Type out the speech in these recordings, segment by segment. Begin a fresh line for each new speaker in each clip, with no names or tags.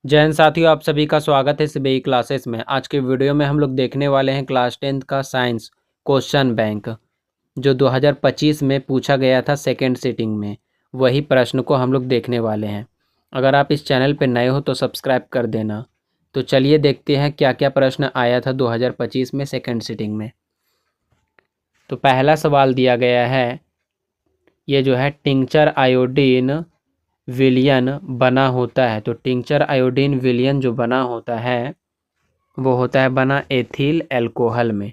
जय हिंद साथियों, आप सभी का स्वागत है सीबीआई क्लासेस में। आज के वीडियो में हम लोग देखने वाले हैं क्लास 10th का साइंस क्वेश्चन बैंक, जो 2025 में पूछा गया था सेकेंड सिटिंग में। वही प्रश्न को हम लोग देखने वाले हैं। अगर आप इस चैनल पर नए हो तो सब्सक्राइब कर देना। तो चलिए देखते हैं क्या क्या प्रश्न आया था 2025 में सेकेंड सिटिंग में। तो पहला सवाल दिया गया है, ये जो है टिंचर आयोडीन विलयन बना होता है। तो टिंचर आयोडीन विलयन जो बना होता है वो होता है बना एथिल एल्कोहल में।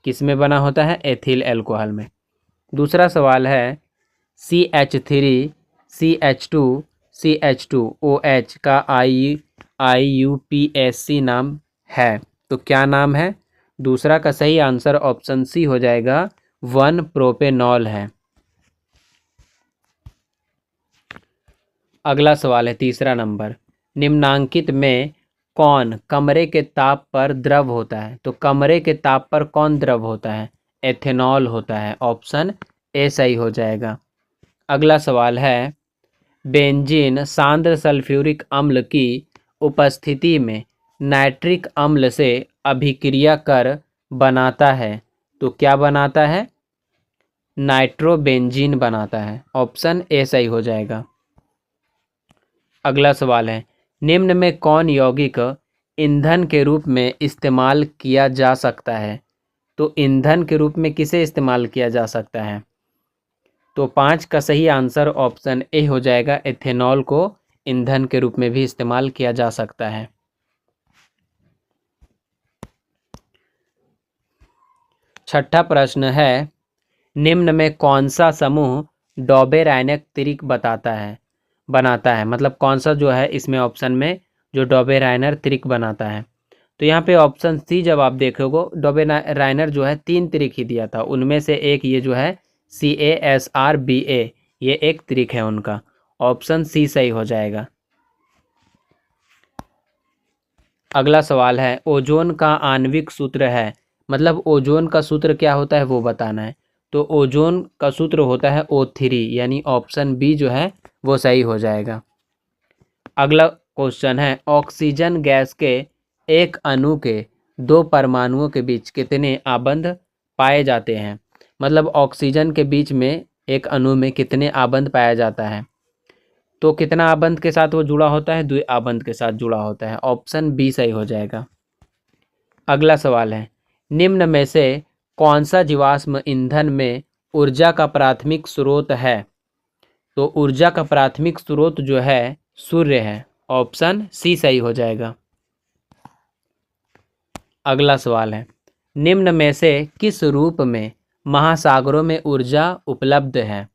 किस में बना होता है? एथिल एल्कोहल में। दूसरा सवाल है, CH3 CH2 CH2OH का IUPAC नाम है। तो क्या नाम है? दूसरा का सही आंसर ऑप्शन सी हो जाएगा, 1 प्रोपेनॉल है। अगला सवाल है तीसरा नंबर, निम्नांकित में कौन कमरे के ताप पर द्रव होता है? तो कमरे के ताप पर कौन द्रव होता है? एथेनॉल होता है। ऑप्शन ए सही हो जाएगा। अगला सवाल है, बेंजीन सांद्र सल्फ्यूरिक अम्ल की उपस्थिति में नाइट्रिक अम्ल से अभिक्रिया कर बनाता है। तो क्या बनाता है? नाइट्रोबेंजीन बनाता है। ऑप्शन ए सही हो जाएगा। अगला सवाल है, निम्न में कौन यौगिक ईंधन के रूप में इस्तेमाल किया जा सकता है? तो ईंधन के रूप में किसे इस्तेमाल किया जा सकता है? तो 5 का सही आंसर ऑप्शन ए हो जाएगा, एथेनॉल को ईंधन के रूप में भी इस्तेमाल किया जा सकता है। छठा प्रश्न है, निम्न में कौन सा समूह डोबेराइनक त्रिक बनाता है? मतलब कौन सा जो है इसमें ऑप्शन में जो डोबेराइनर त्रिक बनाता है? तो यहाँ पे ऑप्शन सी जब आप देखोगे, डोबेराइनर जो है 3 त्रिक ही दिया था, उनमें से एक ये जो है CASRBA, ये एक त्रिक है उनका। ऑप्शन सी सही हो जाएगा। अगला सवाल है, ओजोन का आणविक सूत्र है, मतलब ओजोन का सूत्र क्या होता है वो बताना है। तो ओजोन का सूत्र होता है O3, यानी ऑप्शन बी जो है वो सही हो जाएगा। अगला क्वेश्चन है, ऑक्सीजन गैस के एक अणु के 2 परमाणुओं के बीच कितने आबंध पाए जाते हैं? मतलब ऑक्सीजन के बीच में एक अणु में कितने आबंध पाया जाता है? तो कितना आबंध के साथ वो जुड़ा होता है? 2 आबंध के साथ जुड़ा होता है। ऑप्शन बी सही हो जाएगा। अगला सवाल है, निम्न में से कौन सा जीवाश्म ईंधन में ऊर्जा का प्राथमिक स्रोत है? तो ऊर्जा का प्राथमिक स्रोत जो है सूर्य है। ऑप्शन सी सही हो जाएगा। अगला सवाल है, निम्न में से किस रूप में महासागरों में ऊर्जा उपलब्ध है?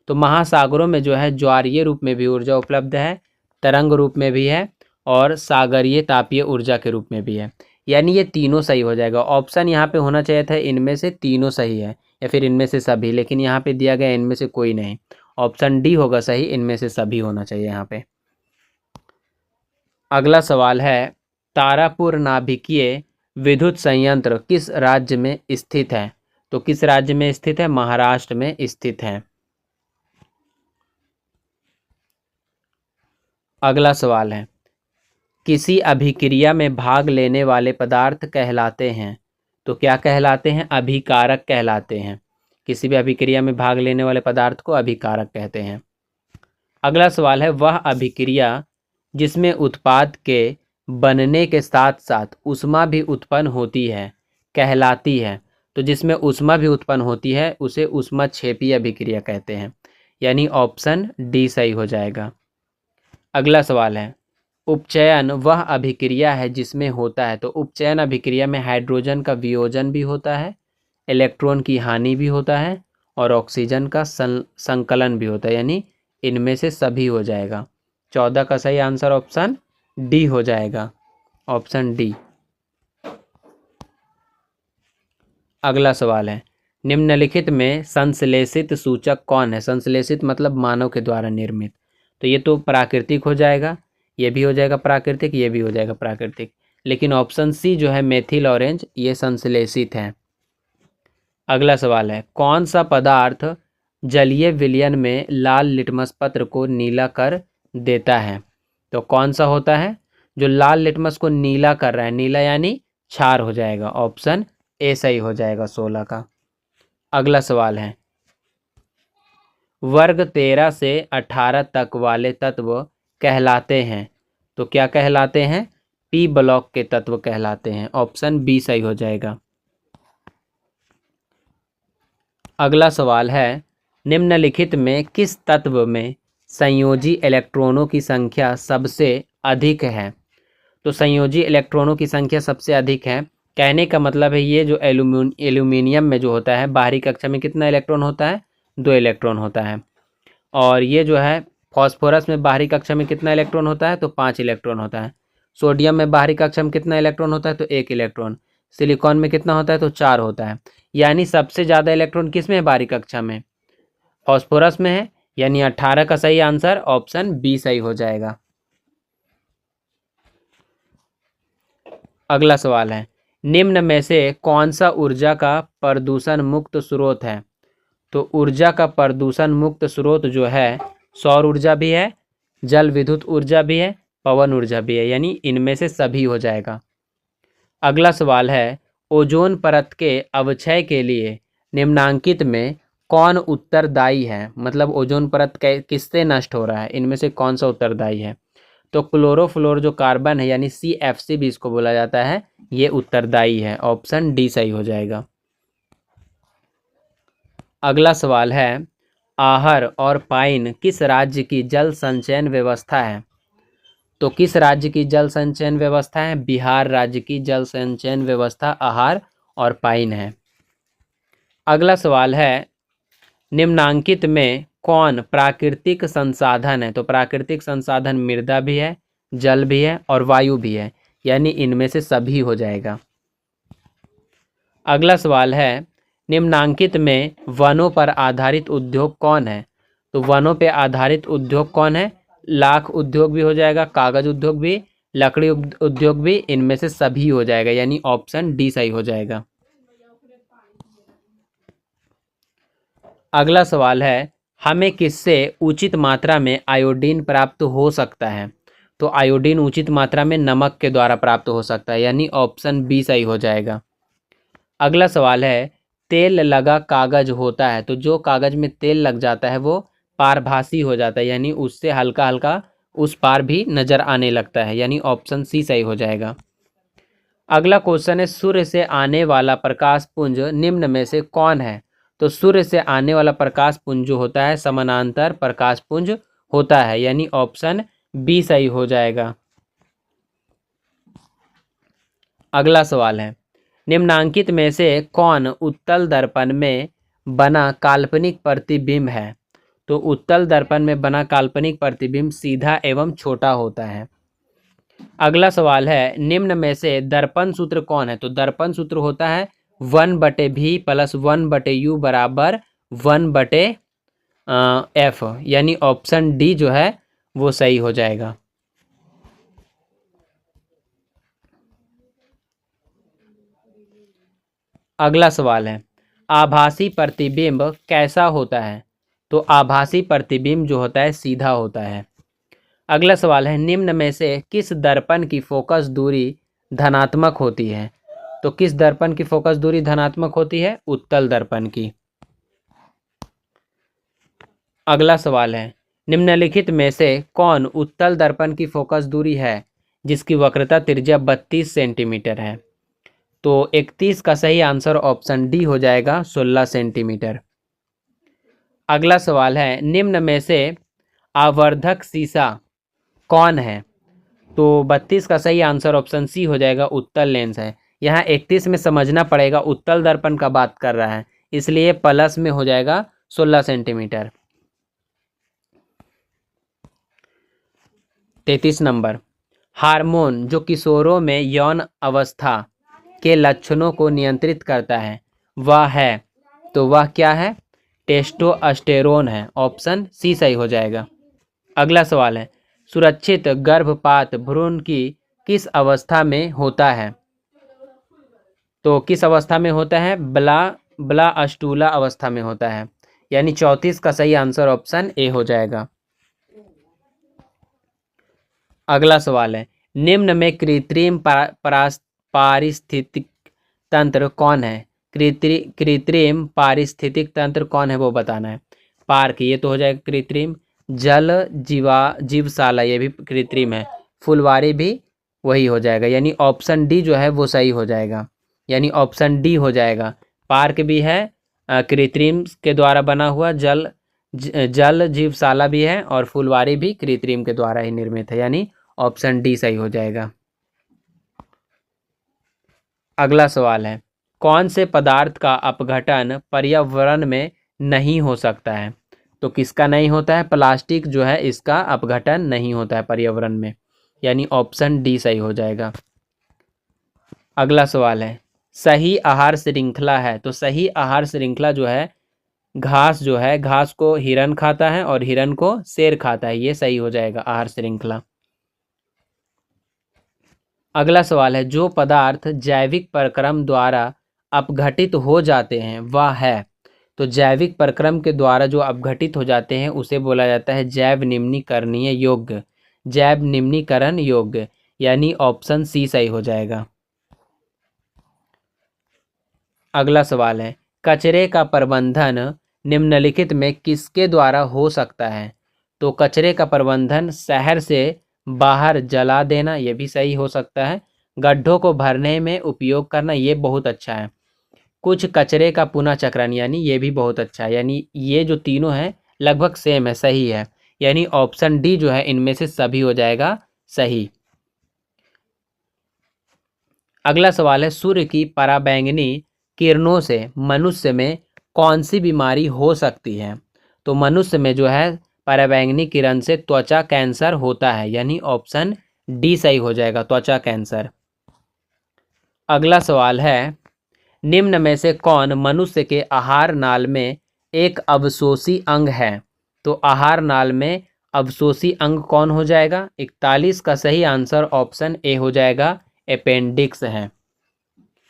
तो महासागरों में जो है ज्वारीय रूप में भी ऊर्जा उपलब्ध है, तरंग रूप में भी है, और सागरीय तापीय ऊर्जा के रूप में भी है। यानी ये तीनों सही हो जाएगा। ऑप्शन यहाँ पे होना चाहिए था इनमें से तीनों सही है या फिर इनमें से सभी, लेकिन यहाँ पे दिया गया इनमें से कोई नहीं। ऑप्शन डी होगा सही, इनमें से सभी होना चाहिए यहाँ पे। अगला सवाल है, तारापुर नाभिकीय विद्युत संयंत्र किस राज्य में स्थित है? तो किस राज्य में स्थित है? महाराष्ट्र में स्थित है। अगला सवाल है, किसी अभिक्रिया में भाग लेने वाले पदार्थ कहलाते हैं? तो क्या कहलाते हैं? अभिकारक कहलाते हैं। किसी भी अभिक्रिया में भाग लेने वाले पदार्थ को अभिकारक कहते हैं। अगला सवाल है, वह अभिक्रिया जिसमें उत्पाद के बनने के साथ साथ ऊष्मा भी उत्पन्न होती है कहलाती है? तो जिसमें ऊष्मा भी उत्पन्न होती है उसे ऊष्माक्षेपी अभिक्रिया कहते हैं। यानी ऑप्शन डी सही हो जाएगा। अगला सवाल है, उपचयन वह अभिक्रिया है जिसमें होता है? तो उपचयन अभिक्रिया में हाइड्रोजन का वियोजन भी होता है, इलेक्ट्रॉन की हानि भी होता है, और ऑक्सीजन का संकलन भी होता है। यानी इनमें से सभी हो जाएगा। 14 का सही आंसर ऑप्शन डी हो जाएगा। Option D. अगला सवाल है, निम्नलिखित में संश्लेषित सूचक कौन है? संश्लेषित मतलब मानव के द्वारा निर्मित। तो ये तो प्राकृतिक हो जाएगा, ये भी हो जाएगा प्राकृतिक, ये भी हो जाएगा प्राकृतिक, लेकिन ऑप्शन सी जो है मेथिल ऑरेंज, ये संश्लेषित है। अगला सवाल है, कौन सा पदार्थ जलीय विलयन में लाल लिटमस पत्र को नीला कर देता है? तो कौन सा होता है? जो लाल लिटमस को नीला कर रहा है, नीला यानी क्षार हो जाएगा, ऑप्शन ए सही हो जाएगा 16 का। अगला सवाल है, वर्ग 13 से 18 तक वाले तत्व कहलाते हैं, तो क्या कहलाते हैं? पी ब्लॉक के तत्व कहलाते हैं, ऑप्शन बी सही हो जाएगा। अगला सवाल है, निम्नलिखित में किस तत्व में संयोजी इलेक्ट्रॉनों की संख्या सबसे अधिक है? तो संयोजी इलेक्ट्रॉनों की संख्या सबसे अधिक है, कहने का मतलब है ये जो एल्यूमिनियम में जो होता है बाहरी कक्षा में कितना इलेक्ट्रॉन होता है? 2 इलेक्ट्रॉन होता है। और ये जो है फॉस्फोरस में बाहरी कक्षा में कितना इलेक्ट्रॉन होता है? तो 5 इलेक्ट्रॉन होता है। सोडियम में बाहरी कक्षा में कितना इलेक्ट्रॉन होता है? तो 1 इलेक्ट्रॉन। सिलिकॉन में कितना होता है? तो 4 होता है। यानी सबसे ज़्यादा इलेक्ट्रॉन किस में है बाहरी कक्षा में? फॉस्फोरस में है, यानी 18 का सही आंसर ऑप्शन बी सही हो जाएगा। अगला सवाल है, निम्न में से कौन सा ऊर्जा का प्रदूषण मुक्त स्रोत है? तो ऊर्जा का प्रदूषण मुक्त स्रोत जो है सौर ऊर्जा भी है, जल विद्युत ऊर्जा भी है, पवन ऊर्जा भी है, यानी इनमें से सभी हो जाएगा। अगला सवाल है, ओजोन परत के अवक्षय के लिए निम्नांकित में कौन उत्तरदायी है? मतलब ओजोन परत किससे नष्ट हो रहा है, इनमें से कौन सा उत्तरदायी है? तो क्लोरोफ्लोर जो कार्बन है यानी CFC भी इसको बोला जाता है, ये उत्तरदायी है, ऑप्शन डी सही हो जाएगा। अगला सवाल है, आहर और पाइन किस राज्य की जल संचयन व्यवस्था है? तो किस राज्य की जल संचयन व्यवस्था है? बिहार राज्य की जल संचयन व्यवस्था आहर और पाइन है। अगला सवाल है, निम्नांकित में कौन प्राकृतिक संसाधन है? तो प्राकृतिक संसाधन मृदा भी है, जल भी है और वायु भी है, यानी इनमें से सभी हो जाएगा। अगला सवाल है, निम्नांकित में वनों पर आधारित उद्योग कौन है? तो वनों पर आधारित उद्योग कौन है? लाख उद्योग भी हो जाएगा, कागज उद्योग भी, लकड़ी उद्योग भी, इनमें से सभी हो जाएगा, यानी ऑप्शन डी सही हो जाएगा। अगला सवाल है, हमें किससे उचित मात्रा में आयोडीन प्राप्त हो सकता है? तो आयोडीन उचित मात्रा में नमक के द्वारा प्राप्त हो सकता है, यानी ऑप्शन बी सही हो जाएगा। अगला सवाल है, तेल लगा कागज होता है, तो जो कागज में तेल लग जाता है वो पारभासी हो जाता है, यानी उससे हल्का हल्का उस पार भी नजर आने लगता है, यानी ऑप्शन सी सही हो जाएगा। अगला क्वेश्चन है, सूर्य से आने वाला प्रकाश पुंज निम्न में से कौन है? तो सूर्य से आने वाला प्रकाश पुंज जो होता है समानांतर प्रकाश पुंज होता है, यानी ऑप्शन बी सही हो जाएगा। अगला सवाल है, निम्नांकित में से कौन उत्तल दर्पण में बना काल्पनिक प्रतिबिंब है? तो उत्तल दर्पण में बना काल्पनिक प्रतिबिंब सीधा एवं छोटा होता है। अगला सवाल है, निम्न में से दर्पण सूत्र कौन है? तो दर्पण सूत्र होता है 1/v + 1/u बराबर 1/f, यानी ऑप्शन डी जो है वो सही हो जाएगा। अगला सवाल है, आभासी प्रतिबिंब कैसा होता है? तो आभासी प्रतिबिंब जो होता है सीधा होता है। अगला सवाल है, निम्न में से किस दर्पण की फोकस दूरी धनात्मक होती है? तो किस दर्पण की फोकस दूरी धनात्मक होती है? उत्तल दर्पण की। अगला सवाल है, निम्नलिखित में से कौन उत्तल दर्पण की फोकस दूरी है जिसकी वक्रता त्रिज्या 32 सेंटीमीटर है? तो 31 का सही आंसर ऑप्शन डी हो जाएगा, 16 सेंटीमीटर। अगला सवाल है, निम्न में से आवर्धक शीशा कौन है? तो 32 का सही आंसर ऑप्शन सी हो जाएगा, उत्तल लेंस है। यहाँ 31 में समझना पड़ेगा उत्तल दर्पण का बात कर रहा है, इसलिए प्लस में हो जाएगा 16 सेंटीमीटर। 33 नंबर, हार्मोन जो किशोरों में यौन अवस्था के लक्षणों को नियंत्रित करता है वह है, तो वह क्या है? टेस्टोस्टेरोन है, ऑप्शन सी सही हो जाएगा। अगला सवाल है, सुरक्षित गर्भपात भ्रूण की किस अवस्था में होता है? तो किस अवस्था में होता है? ब्लास्टुला अवस्था में होता है, यानी 34 का सही आंसर ऑप्शन ए हो जाएगा। अगला सवाल है, निम्न में कृत्रिम पारिस्थितिक तंत्र कौन है? कृत्रिम पारिस्थितिक तंत्र कौन है वो बताना है। पार्क ये तो हो जाएगा कृत्रिम, जल जीवशाला ये भी कृत्रिम है, फुलवारी भी वही हो जाएगा, यानी ऑप्शन डी जो है वो सही हो जाएगा, यानी ऑप्शन डी हो जाएगा। पार्क भी है कृत्रिम के द्वारा बना हुआ, जल जीवशाला भी है और फुलवारी भी कृत्रिम के द्वारा ही निर्मित है, यानी ऑप्शन डी सही हो जाएगा। अगला सवाल है, कौन से पदार्थ का अपघटन पर्यावरण में नहीं हो सकता है? तो किसका नहीं होता है? प्लास्टिक जो है इसका अपघटन नहीं होता है पर्यावरण में, यानी ऑप्शन डी सही हो जाएगा। अगला सवाल है, सही आहार श्रृंखला है, तो सही आहार श्रृंखला जो है घास जो है, घास को हिरन खाता है और हिरन को शेर खाता है, ये सही हो जाएगा आहार श्रृंखला। अगला सवाल है, जो पदार्थ जैविक प्रक्रम द्वारा अपघटित हो जाते हैं वह है? तो जैविक प्रक्रम के द्वारा जो अपघटित हो जाते हैं उसे बोला जाता है जैव निम्नीकरणीय योग्य, जैव निम्नीकरण योग्य, यानी ऑप्शन सी सही हो जाएगा। अगला सवाल है, कचरे का प्रबंधन निम्नलिखित में किसके द्वारा हो सकता है? तो कचरे का प्रबंधन शहर से बाहर जला देना ये भी सही हो सकता है, गड्ढों को भरने में उपयोग करना ये बहुत अच्छा है, कुछ कचरे का पुनः चक्रण यानी ये भी बहुत अच्छा है, यानी ये जो तीनों हैं लगभग सेम है, सही है, यानी ऑप्शन डी जो है इनमें से सभी हो जाएगा सही। अगला सवाल है, सूर्य की पराबैंगनी किरणों से मनुष्य में कौन सी बीमारी हो सकती है? तो मनुष्य में जो है पराबैंगनी किरण से त्वचा कैंसर होता है, यानी ऑप्शन डी सही हो जाएगा, त्वचा कैंसर। अगला सवाल है, निम्न में से कौन मनुष्य के आहार नाल में एक अवशोषी अंग है? तो आहार नाल में अवशोषी अंग कौन हो जाएगा? 41 का सही आंसर ऑप्शन ए हो जाएगा, अपेंडिक्स है।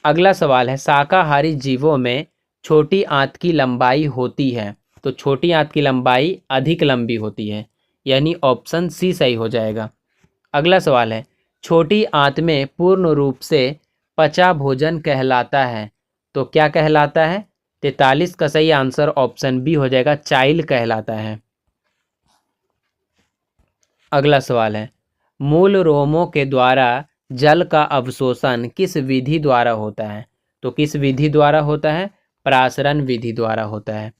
अगला सवाल है, शाकाहारी जीवों में छोटी आंत की लंबाई होती है, तो छोटी आंत की लंबाई अधिक लंबी होती है, यानी ऑप्शन सी सही हो जाएगा। अगला सवाल है, छोटी आंत में पूर्ण रूप से पचा भोजन कहलाता है, तो क्या कहलाता है? 43 का सही आंसर ऑप्शन बी हो जाएगा, चाइल्ड कहलाता है। अगला सवाल है, मूल रोमों के द्वारा जल का अवशोषण किस विधि द्वारा होता है? तो किस विधि द्वारा होता है? प्रासरण विधि द्वारा होता है।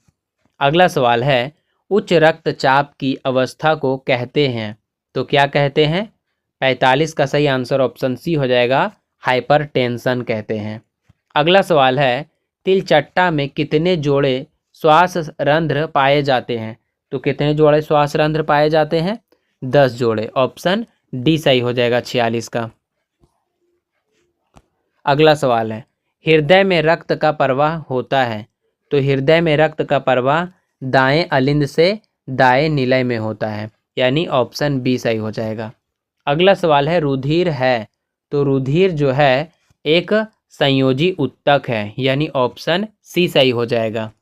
अगला सवाल है, उच्च रक्तचाप की अवस्था को कहते हैं, तो क्या कहते हैं? 45 का सही आंसर ऑप्शन सी हो जाएगा, हाइपरटेंशन कहते हैं। अगला सवाल है, तिलचट्टा में कितने जोड़े श्वास रंध्र पाए जाते हैं? तो कितने जोड़े श्वास रंध्र पाए जाते हैं? 10 जोड़े, ऑप्शन डी सही हो जाएगा 46 का। अगला सवाल है, हृदय में रक्त का प्रवाह होता है, तो हृदय में रक्त का प्रवाह दाएं अलिंद से दाएं निलय में होता है, यानी ऑप्शन बी सही हो जाएगा। अगला सवाल है, रुधिर है, तो रुधिर जो है एक संयोजी उत्तक है, यानी ऑप्शन सी सही हो जाएगा।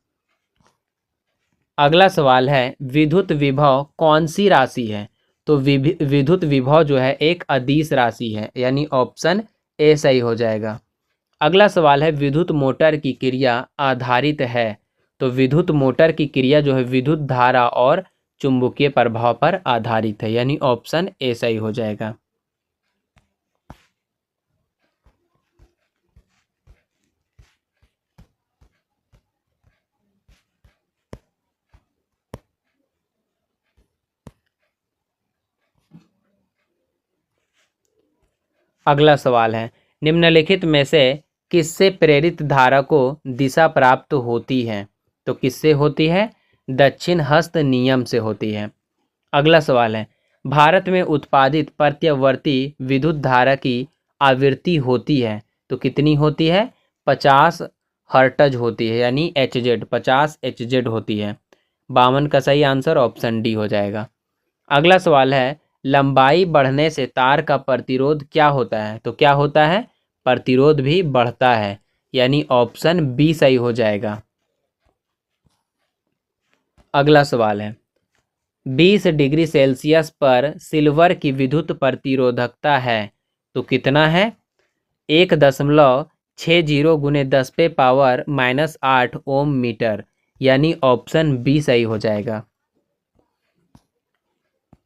अगला सवाल है, विद्युत विभव कौन सी राशि है? तो विद्युत विभव जो है एक अदिश राशि है, यानी ऑप्शन ए सही हो जाएगा। अगला सवाल है, विद्युत मोटर की क्रिया आधारित है, तो विद्युत मोटर की क्रिया जो है विद्युत धारा और चुंबकीय प्रभाव पर आधारित है, यानी ऑप्शन ए सही हो जाएगा। अगला सवाल है, निम्नलिखित में से किससे प्रेरित धारा को दिशा प्राप्त होती है? तो किससे होती है? दक्षिण हस्त नियम से होती है। अगला सवाल है, भारत में उत्पादित प्रत्यावर्ती विद्युत धारा की आवृत्ति होती है, तो कितनी होती है? 50 हर्ट्ज होती है, यानी HZ 50 HZ होती है। 52 का सही आंसर ऑप्शन डी हो जाएगा। अगला सवाल है, लंबाई बढ़ने से तार का प्रतिरोध क्या होता है? तो क्या होता है? प्रतिरोध भी बढ़ता है, यानी ऑप्शन बी सही हो जाएगा। अगला सवाल है, 20 डिग्री सेल्सियस पर सिल्वर की विद्युत प्रतिरोधकता है, तो कितना है 1.60 गुने 10⁻⁻8 ओम मीटर, यानी ऑप्शन बी सही हो जाएगा।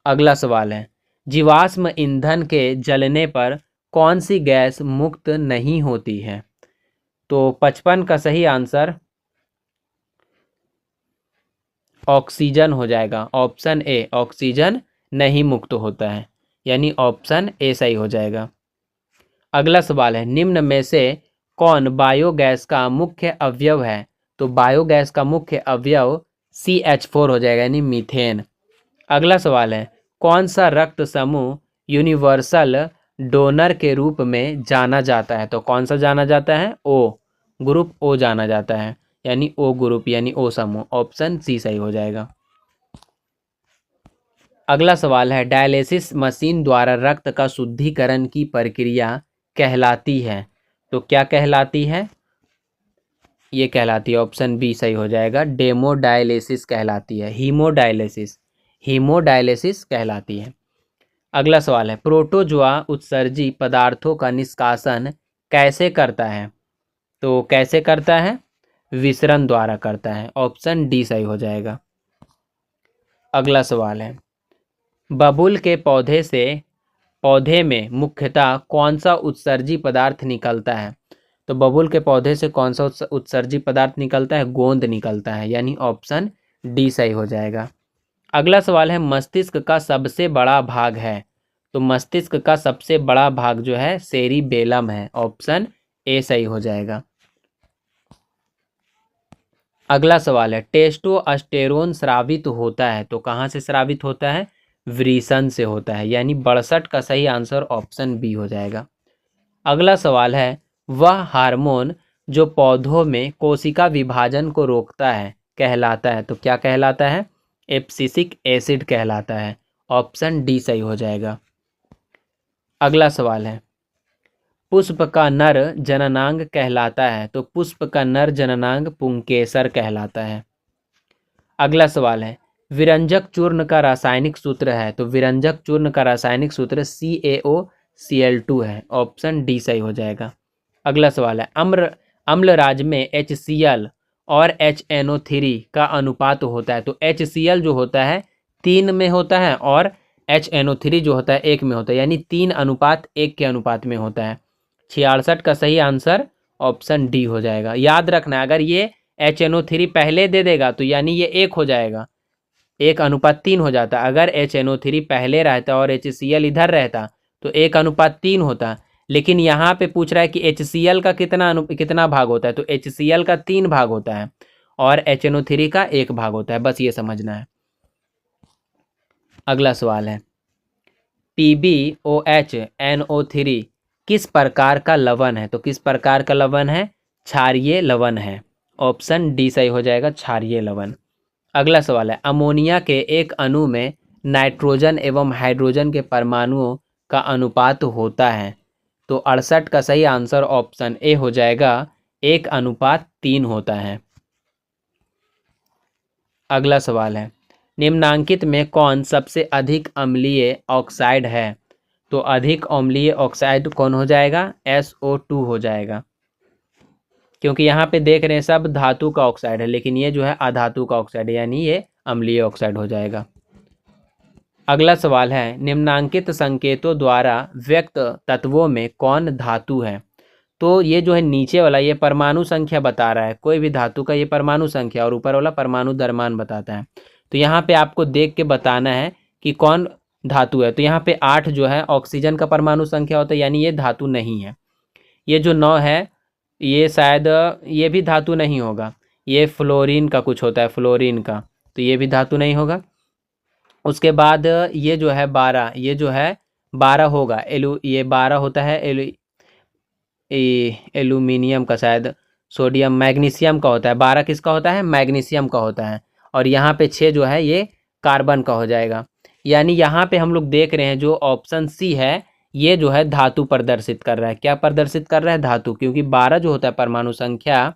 अगला सवाल है, जीवाश्म ईंधन के जलने पर कौन सी गैस मुक्त नहीं होती है? तो 55 का सही आंसर ऑक्सीजन हो जाएगा। ऑप्शन ए, ऑक्सीजन नहीं मुक्त होता है, यानी ऑप्शन ए सही हो जाएगा। अगला सवाल है, निम्न में से कौन बायोगैस का मुख्य अवयव है? तो बायोगैस का मुख्य अवयव CH4 हो जाएगा, यानी मीथेन। अगला सवाल है, कौन सा रक्त समूह यूनिवर्सल डोनर के रूप में जाना जाता है? तो कौन सा जाना जाता है? ओ ग्रुप ओ जाना जाता है, यानी ओ ग्रुप, यानी ओ समूह। ऑप्शन सी सही हो जाएगा। अगला सवाल है, डायलिसिस मशीन द्वारा रक्त का शुद्धिकरण की प्रक्रिया कहलाती है? तो क्या कहलाती है? ये कहलाती है, ऑप्शन बी सही हो जाएगा, डेमोडायलिसिस कहलाती है। हीमोडायलिसिस कहलाती है। अगला सवाल है, प्रोटोजोआ उत्सर्जी पदार्थों का निष्कासन कैसे करता है? तो कैसे करता है? विसरण द्वारा करता है। ऑप्शन डी सही हो जाएगा। अगला सवाल है, बबूल के पौधे में मुख्यतः कौन सा उत्सर्जी पदार्थ निकलता है? तो बबूल के पौधे से कौन सा उत्सर्जी पदार्थ निकलता है? गोंद निकलता है, यानी ऑप्शन डी सही हो जाएगा। अगला सवाल है, मस्तिष्क का सबसे बड़ा भाग है? तो मस्तिष्क का सबसे बड़ा भाग जो है सेरिबेलम है। ऑप्शन ए सही हो जाएगा। अगला सवाल है, टेस्टोस्टेरोन स्रावित होता है? तो कहाँ से स्रावित होता है? वृषण से होता है, यानी 62 का सही आंसर ऑप्शन बी हो जाएगा। अगला सवाल है, वह हार्मोन जो पौधों में कोशिका विभाजन को रोकता है कहलाता है? तो क्या कहलाता है? एब्सिसिक एसिड कहलाता है। ऑप्शन डी सही हो जाएगा। अगला सवाल है, पुष्प का नर जननांग कहलाता है? तो पुष्प का नर जननांग पुंकेसर कहलाता है। अगला सवाल है, विरंजक चूर्ण का रासायनिक सूत्र है? तो विरंजक चूर्ण का रासायनिक सूत्र CaOCl2 है। ऑप्शन डी सही हो जाएगा। अगला सवाल है, अम्ल राज में HCl और HNO3 का अनुपात होता है? तो HCl जो होता है 3 में होता है और HNO3 जो होता है 1 में होता है, यानी 3:1 के अनुपात में होता है। 66 का सही आंसर ऑप्शन डी हो जाएगा। याद रखना, अगर ये HNO3 पहले दे देगा तो यानी ये 1 हो जाएगा, 1:3 हो जाता। अगर HNO3 पहले रहता और HCl इधर रहता तो 1:3 होता। लेकिन यहाँ पे पूछ रहा है कि HCl का कितना भाग होता है? तो HCl का 3 भाग होता है और HNO3 का 1 भाग होता है, बस ये समझना है। अगला सवाल है, PbOH किस प्रकार का लवण है? तो किस प्रकार का लवण है? क्षारीय लवण है। ऑप्शन डी सही हो जाएगा, क्षारीय लवण। अगला सवाल है, अमोनिया के एक अणु में नाइट्रोजन एवं हाइड्रोजन के परमाणुओं का अनुपात होता है? तो 68 का सही आंसर ऑप्शन ए हो जाएगा, 1:3 होता है। अगला सवाल है, निम्नांकित में कौन सबसे अधिक अम्लीय ऑक्साइड है? तो अधिक अम्लीय ऑक्साइड कौन हो जाएगा? SO2 हो जाएगा, क्योंकि यहाँ पे देख रहे हैं सब धातु का ऑक्साइड है, लेकिन ये जो है अधातु का ऑक्साइड है, यानी ये अम्लीय ऑक्साइड हो जाएगा। अगला सवाल है, निम्नांकित संकेतों द्वारा व्यक्त तत्वों में कौन धातु है? तो ये जो है नीचे वाला ये परमाणु संख्या बता रहा है, कोई भी धातु का ये परमाणु संख्या, और ऊपर वाला परमाणु द्रव्यमान बताता है। तो यहाँ पे आपको देख के बताना है कि कौन धातु है। तो यहाँ पे 8 जो है ऑक्सीजन का परमाणु संख्या होता है, यानी ये धातु नहीं है। ये जो 9 है ये शायद ये भी धातु नहीं होगा, ये फ्लोरीन का कुछ होता है, फ्लोरीन का, तो ये भी धातु नहीं होगा। उसके बाद ये जो है 12, ये जो है 12 होगा, ये 12 होता है एल्यूमिनियम का, शायद सोडियम मैग्नीशियम का होता है। 12 किसका होता है? मैग्नीशियम का होता है। और यहाँ पे 6 जो है ये कार्बन का हो जाएगा। यानी यहाँ पे हम लोग देख रहे हैं जो ऑप्शन सी है ये जो है धातु प्रदर्शित कर रहा है। क्या प्रदर्शित कर रहा है? धातु, क्योंकि 12 जो होता है परमाणु संख्या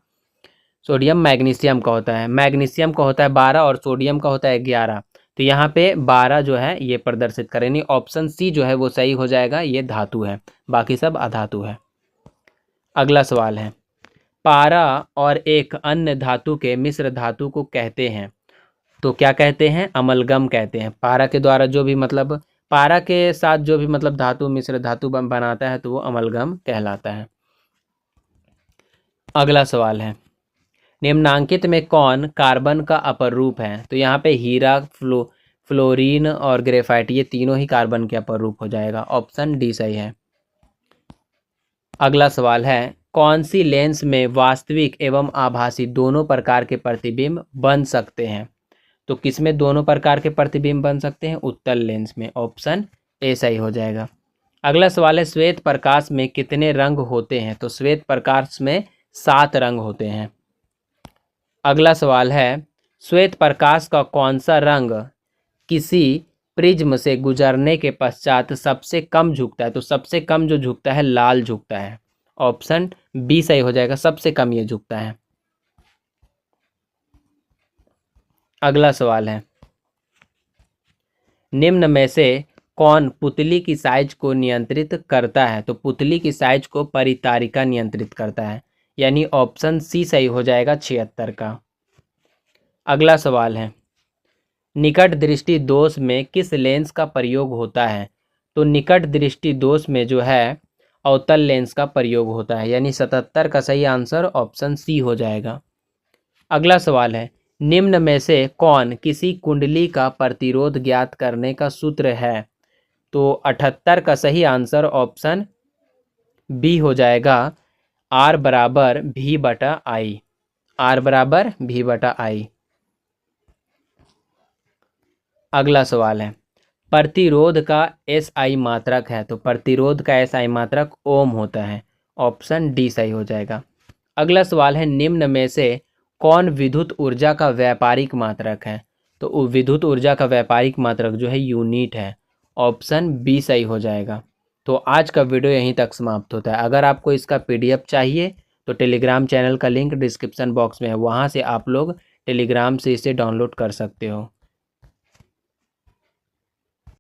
सोडियम मैग्नीशियम का होता है। मैग्नीशियम का होता है 12 और सोडियम का होता है 11। तो यहाँ पे 12 जो है ये प्रदर्शित करें, यानी ऑप्शन सी जो है वो सही हो जाएगा, ये धातु है, बाकी सब अधातु है। अगला सवाल है, पारा और एक अन्य धातु के मिश्र धातु को कहते हैं, तो क्या कहते हैं? अमलगम कहते हैं। पारा के द्वारा जो भी मतलब पारा के साथ जो भी मतलब धातु मिश्र धातु बनाता है तो वो अमलगम कहलाता है। अगला सवाल है, निम्नांकित में कौन कार्बन का अपर रूप है? तो यहाँ पे हीरा, फ्लोरीन और ग्रेफाइट ये तीनों ही कार्बन के अपर रूप हो जाएगा, ऑप्शन डी सही है। अगला सवाल है, कौन सी लेंस में वास्तविक एवं आभासी दोनों प्रकार के प्रतिबिंब बन सकते हैं? तो किसमें दोनों प्रकार के प्रतिबिंब बन सकते हैं? उत्तल लेंस में, ऑप्शन ए सही हो जाएगा। अगला सवाल है, श्वेत प्रकाश में कितने रंग होते हैं? तो श्वेत प्रकाश में 7 रंग होते हैं। अगला सवाल है, श्वेत प्रकाश का कौन सा रंग किसी प्रिज्म से गुजरने के पश्चात सबसे कम झुकता है? तो सबसे कम जो झुकता है लाल झुकता है, ऑप्शन बी सही हो जाएगा, सबसे कम ये झुकता है। अगला सवाल है, निम्न में से कौन पुतली की साइज को नियंत्रित करता है? तो पुतली की साइज को परितारिका नियंत्रित करता है, यानी ऑप्शन सी सही हो जाएगा 76 का। अगला सवाल है, निकट दृष्टि दोष में किस लेंस का प्रयोग होता है? तो निकट दृष्टि दोष में जो है अवतल लेंस का प्रयोग होता है, यानी 77 का सही आंसर ऑप्शन सी हो जाएगा। अगला सवाल है, निम्न में से कौन किसी कुंडली का प्रतिरोध ज्ञात करने का सूत्र है? तो 78 का सही आंसर ऑप्शन बी हो जाएगा, R बराबर V बटा आई, R बराबर V बटा आई। अगला सवाल है, प्रतिरोध का SI मात्रक है, तो प्रतिरोध का SI मात्रक ओम होता है, ऑप्शन डी सही हो जाएगा। अगला सवाल है, निम्न में से कौन विद्युत ऊर्जा का व्यापारिक मात्रक है? तो विद्युत ऊर्जा का व्यापारिक मात्रक जो है यूनिट है, ऑप्शन बी सही हो जाएगा। तो आज का वीडियो यहीं तक समाप्त होता है। अगर आपको इसका PDF चाहिए तो टेलीग्राम चैनल का लिंक डिस्क्रिप्शन बॉक्स में है, वहाँ से आप लोग टेलीग्राम से इसे डाउनलोड कर सकते हो।